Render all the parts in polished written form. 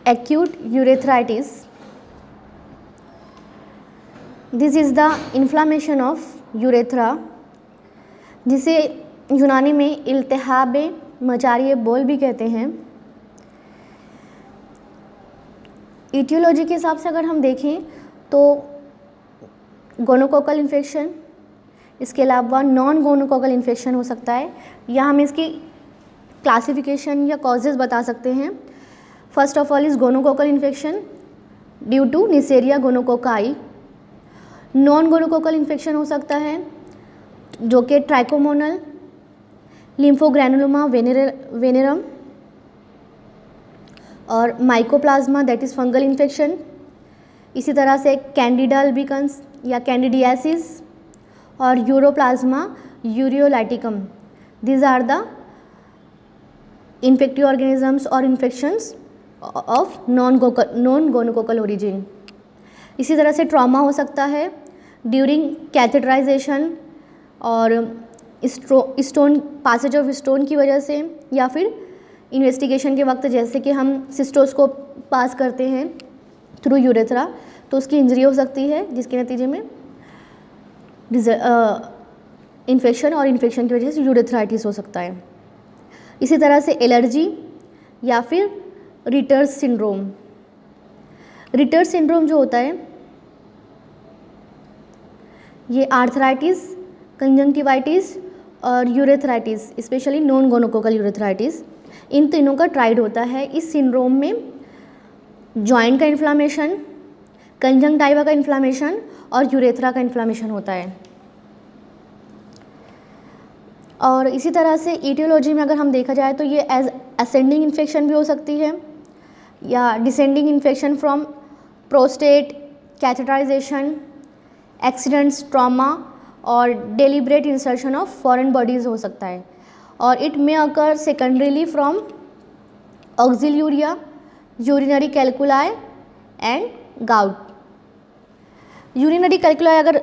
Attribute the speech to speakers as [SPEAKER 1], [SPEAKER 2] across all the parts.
[SPEAKER 1] acute urethritis. This is the inflammation of urethra, जिसे यूनानी में इल्तिहाब मजारी बोल भी कहते हैं। ईटियोलॉजी के हिसाब से अगर हम देखें तो गोनोकोकल इन्फेक्शन, इसके अलावा नॉन गोनोकोकल इन्फेक्शन हो सकता है, या हम इसकी क्लासिफिकेशन या कॉजेज़ बता सकते हैं। First of all is gonococcal infection due to Neisseria gonococci. Non gonococcal infection हो सकता है जो कि ट्राइकोमोनल लिम्फोग्रैनुलोमा वेनेरम और mycoplasma that is fungal infection. इसी तरह से कैंडिडा अल्बिकन्स या कैंडिडियासिस और ureaplasma urealyticum, these are the infective organisms और infections of non gonococcal origin. इसी तरह से ट्रॉमा हो सकता है ड्यूरिंग कैथेटराइजेशन और स्टोन पासेज ऑफ स्टोन की वजह से, या फिर इन्वेस्टिगेशन के वक्त जैसे कि हम सिस्टोस्कोप पास करते हैं थ्रू यूरेथ्रा, तो उसकी इंजरी हो सकती है जिसके नतीजे में इन्फेक्शन और इन्फेक्शन की वजह से यूरेथ्राइटिस हो सकता है। इसी तरह से एलर्जी या फिर रिटर्स सिंड्रोम। रिटर्स सिंड्रोम जो होता है ये आर्थराइटिस, कंजंक्टिवाइटिस और urethritis, specially non gonococcal urethritis, इन तीनों का ट्राइड होता है। इस सिंड्रोम में जॉइंट का इन्फ्लामेशन, कंजंक्टिवा का इन्फ्लामेशन और यूरेथ्रा का इन्फ्लामेशन होता है। और इसी तरह से ईटियोलॉजी में अगर हम देखा जाए तो ये एज असेंडिंग इन्फेक्शन भी हो सकती है या descending infection from prostate, catheterization, accidents, trauma और deliberate insertion of foreign bodies हो सकता है। और it may occur secondarily from oxaluria, urinary calculi and gout. Urinary calculi अगर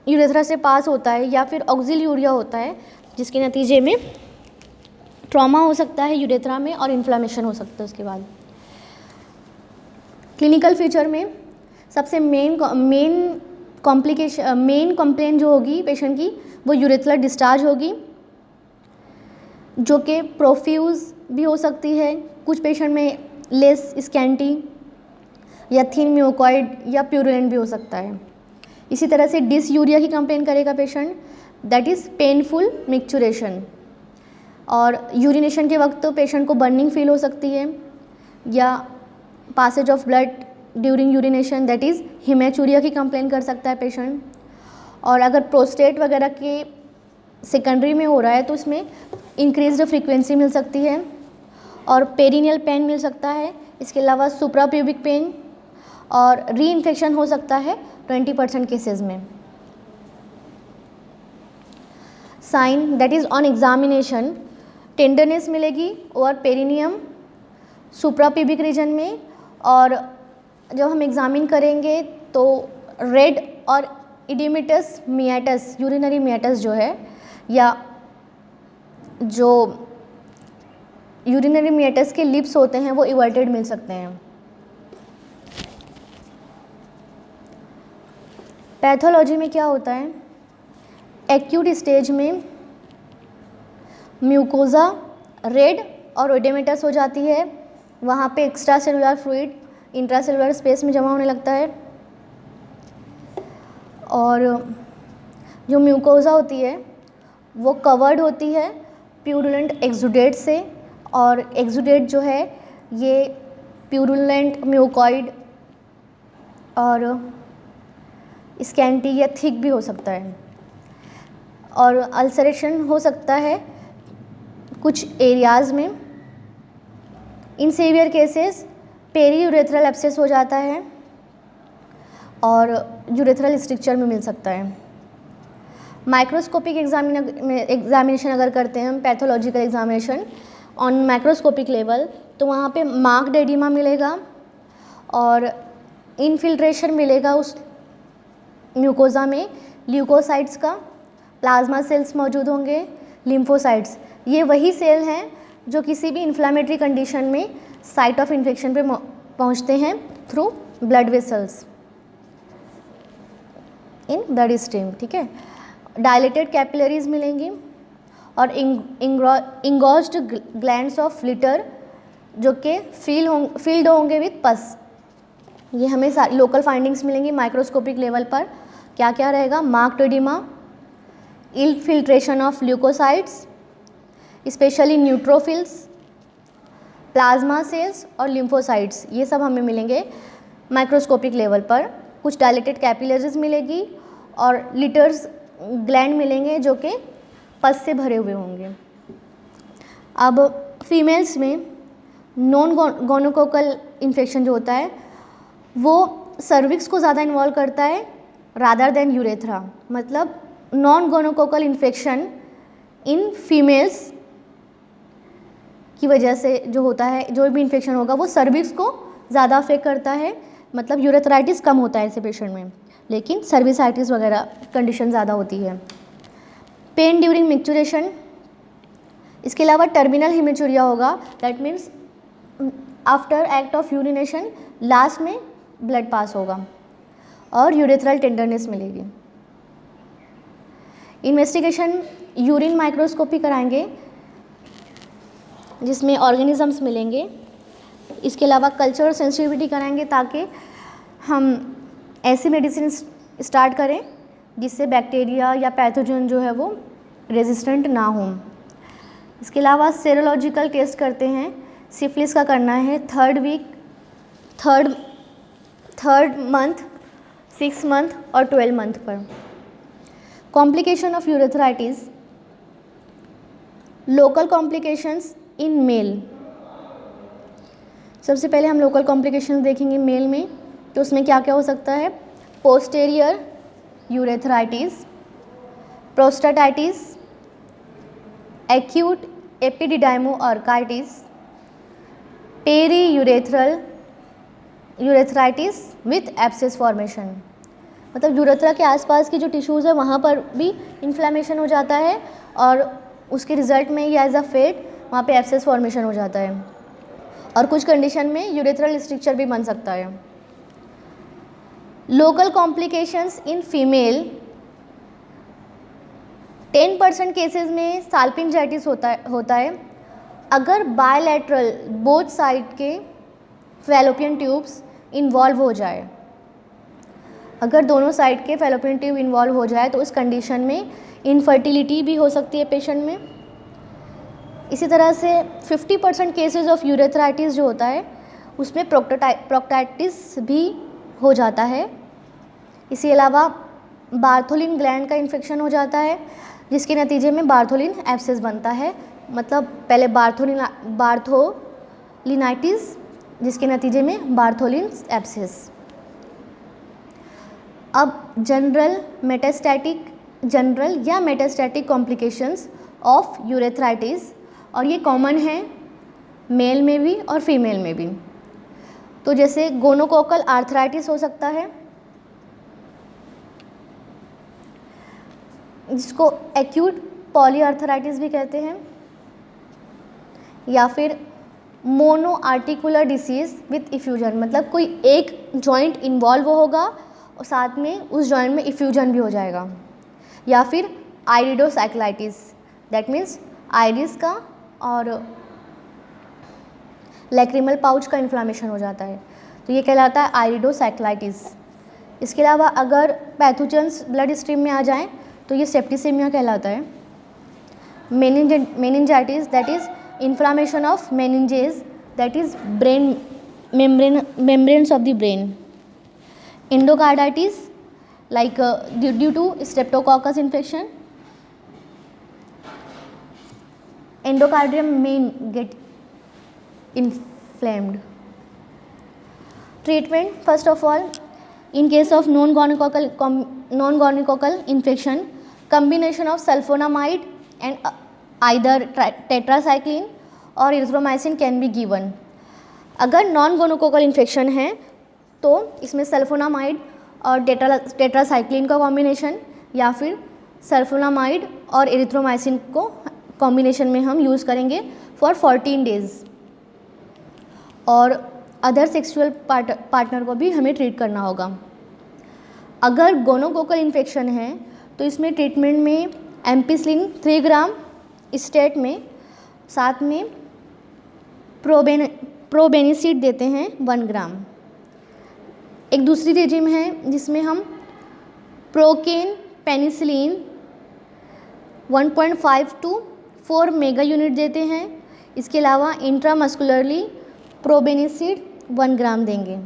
[SPEAKER 1] यूरेथ्रा से पास होता है या फिर ऑक्सिल्यूरिया होता है जिसके नतीजे में ट्रॉमा हो सकता है यूरेथ्रा में और इन्फ्लामेशन हो सकता है उसके बाद। क्लिनिकल फीचर में सबसे मेन कंप्लेंट जो होगी पेशेंट की वो यूरेथ्रल डिस्चार्ज होगी, जो कि प्रोफ्यूज भी हो सकती है, कुछ पेशेंट में लेस स्कैंटी या थिन म्यूकॉइड या प्यूरुलेंट भी हो सकता है। इसी तरह से डिसयूरिया की कंप्लेंट करेगा patient, that is painful micturition. और यूरिनेशन के वक्त तो पेशेंट को बर्निंग फील हो सकती है, या passage of blood during urination that is hematuria की कंप्लेंट कर सकता है पेशेंट। और अगर प्रोस्टेट वगैरह के सेकेंडरी में हो रहा है तो उसमें इंक्रीज्ड फ्रीक्वेंसी मिल सकती है और पेरिनियल पेन मिल सकता है। इसके अलावा सुप्राप्यूबिक पेन और री इन्फेक्शन हो सकता है 20% केसेस में। Sign that is on examination tenderness मिलेगी और पेरिनियम सुप्राप्यूबिक रीजन में, और जब हम एग्जामिन करेंगे तो रेड और इडिमेटस मियाटस, यूरिनरी मियाटस जो है, या जो यूरिनरी मियाटस के लिप्स होते हैं वो इवर्टेड मिल सकते हैं। पैथोलॉजी में क्या होता है, एक्यूट स्टेज में म्यूकोजा रेड और इडिमेटस हो जाती है, वहाँ पे extra cellular fluid intracellular space में जमा होने लगता है, और जो म्यूकोजा होती है वो कवर्ड होती है प्यूरुलेंट एक्सुडेट से, और एक्सुडेट जो है ये प्यूरुलेंट म्यूकॉइड और स्कैंटी या थिक भी हो सकता है। और अल्सरेशन हो सकता है कुछ एरियाज़ में। In severe cases peri urethral abscess हो जाता है और यूरेथ्रल स्ट्रक्चर में मिल सकता है। माइक्रोस्कोपिक एग्जामिनेशन अगर करते हैं हम, pathological examination on microscopic level, तो वहाँ पे मार्क्ड एडिमा मिलेगा और इनफिल्ट्रेशन मिलेगा उस म्यूकोजा में ल्यूकोसाइट्स का, प्लाज्मा सेल्स मौजूद होंगे, लिम्फोसाइट्स। ये वही सेल हैं जो किसी भी इन्फ्लामेटरी कंडीशन में साइट ऑफ इन्फेक्शन पे पहुंचते हैं through blood vessels in blood stream, ठीक है। डायलेटेड कैपिलरीज मिलेंगी और इंगॉज्ड ग्लैंड्स ऑफ लिटर जो कि फील्ड होंगे विथ पस। ये हमें लोकल फाइंडिंग्स मिलेंगी माइक्रोस्कोपिक लेवल पर। क्या क्या रहेगा? Marked oedema, infiltration of leucocytes specially neutrophils, plasma cells और लिम्फोसाइट्स, ये सब हमें मिलेंगे माइक्रोस्कोपिक लेवल पर। कुछ डायलेटेड कैपिलरीज मिलेगी और लिटर्स ग्लैंड मिलेंगे जो कि पस से भरे हुए होंगे। अब फीमेल्स में नॉन गोनोकोकल इन्फेक्शन जो होता है वो सर्विक्स को ज़्यादा इन्वॉल्व करता है रादर देन यूरेथ्रा। मतलब non gonococcal infection in females की वजह से जो होता है, जो भी इन्फेक्शन होगा वो सर्विक्स को ज़्यादा अफेक्ट करता है। मतलब यूरेथ्राइटिस कम होता है ऐसे पेशेंट में, लेकिन सर्विसाइटिस वगैरह कंडीशन ज़्यादा होती है। पेन ड्यूरिंग मिक्चुरेशन, इसके अलावा टर्मिनल हिमेचुरिया होगा, that means after act of urination last में ब्लड पास होगा और यूरेथ्रल टेंडरनेस मिलेगी। इन्वेस्टिगेशन यूरिन माइक्रोस्कोपी कराएंगे जिसमें ऑर्गेनिजम्स मिलेंगे। इसके अलावा कल्चर सेंसिटिविटी कराएंगे ताकि हम ऐसी मेडिसिन स्टार्ट करें जिससे बैक्टीरिया या पैथोजन जो है वो रेजिस्टेंट ना हो। इसके अलावा सेरोलॉजिकल टेस्ट करते हैं। सिफिलिस का करना है थर्ड मंथ, 6 मंथ और 12 मंथ पर। Complication of urethritis, local complications in male. सबसे पहले हम लोकल कॉम्प्लिकेशंस देखेंगे मेल में, तो उसमें क्या क्या हो सकता है? Posterior urethritis, prostatitis, acute epididymo-orchitis, peri urethritis with abscess formation. मतलब यूरेथ्रा के आसपास की जो टिश्यूज़ है वहाँ पर भी इन्फ्लेमेशन हो जाता है और उसके रिजल्ट में ये एज अ फेट वहाँ पे एब्सेस फॉर्मेशन हो जाता है और कुछ कंडीशन में यूरेथ्रल स्ट्रक्चर भी बन सकता है। Local complications in female, 10% cases में साल्पिंजाइटिस होता है अगर बायलैटरल बोथ साइड के फैलोपियन ट्यूब्स इन्वॉल्व हो जाए। अगर दोनों साइड के फैलोपियन ट्यूब इन्वॉल्व हो जाए तो उस कंडीशन में इनफर्टिलिटी भी हो सकती है पेशेंट में। इसी तरह से 50% केसेस ऑफ यूरेथ्राइटिस जो होता है उसमें प्रोक्टाइटिस भी हो जाता है। इसके अलावा बार्थोलिन ग्लैंड का इन्फेक्शन हो जाता है जिसके नतीजे में बार्थोलिन एब्सेस बनता है। मतलब पहले बार्थोलिनाइटिस जिसके नतीजे में बार्थोलिन एब्सेस। अब जनरल या मेटास्टैटिक कॉम्प्लिकेशंस ऑफ यूरेथ्राइटिस, और ये कॉमन है मेल में भी और फीमेल में भी। तो जैसे गोनोकोकल आर्थराइटिस हो सकता है जिसको एक्यूट पॉलीआर्थराइटिस भी कहते हैं, या फिर mono articular disease with effusion. मतलब कोई एक जॉइंट इन्वॉल्व होगा और साथ में उस जॉइंट में इफ्यूजन भी हो जाएगा। या फिर आइरिडोसाइक्लाइटिस, दैट मीन्स आइरिस का और लैक्रिमल पाउच का इन्फ्लामेशन हो जाता है, तो ये कहलाता है आइरिडोसाइक्लाइटिस। इसके अलावा अगर पैथोजेंस ब्लड स्ट्रीम में आ जाएं तो ये सेप्टिसेमिया कहलाता है। Meningitis, that is inflammation of meninges, that is brain membranes of the brain. Endocarditis, like due to streptococcus infection, endocardium may get inflamed. Treatment, first of all, in case of non-gonococcal infection, combination of sulfonamide and either tetracycline or erythromycin can be given. अगर non gonococcal infection है तो इसमें sulphonamide और tetracycline का combination या फिर sulphonamide और erythromycin को कॉम्बिनेशन में हम यूज़ करेंगे फॉर 14 डेज़। और अदर सेक्सुअल पार्टनर को भी हमें ट्रीट करना होगा। अगर गोनोकोकल इन्फेक्शन है तो इसमें ट्रीटमेंट में एम्पिसिलिन 3 ग्राम स्टेट में, साथ में प्रोबेनिसिड देते हैं 1 ग्राम। एक दूसरी रेजिम है जिसमें हम procaine penicillin 1.5 to 4 mega unit देते हैं। इसके अलावा इंट्रामस्कुलरली प्रोबेनिसिड 1 ग्राम देंगे।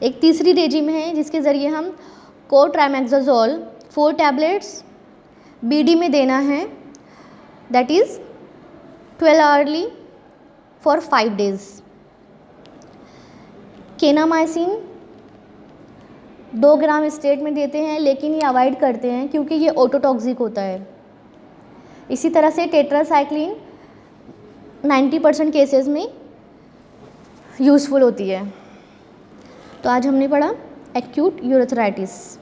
[SPEAKER 1] एक तीसरी रेजिम है जिसके ज़रिए हम कोट्रामेक्साजोल 4 टैबलेट्स बीडी में देना है, that is 12 hourly for 5 days. Kanamycin 2 gram state में देते हैं, लेकिन ये अवॉइड करते हैं क्योंकि ये ऑटोटॉक्सिक होता है। इसी तरह से टेट्रासाइक्लिन 90% केसेस में यूज़फुल होती है। तो आज हमने पढ़ा एक्यूट यूरेथ्राइटिस।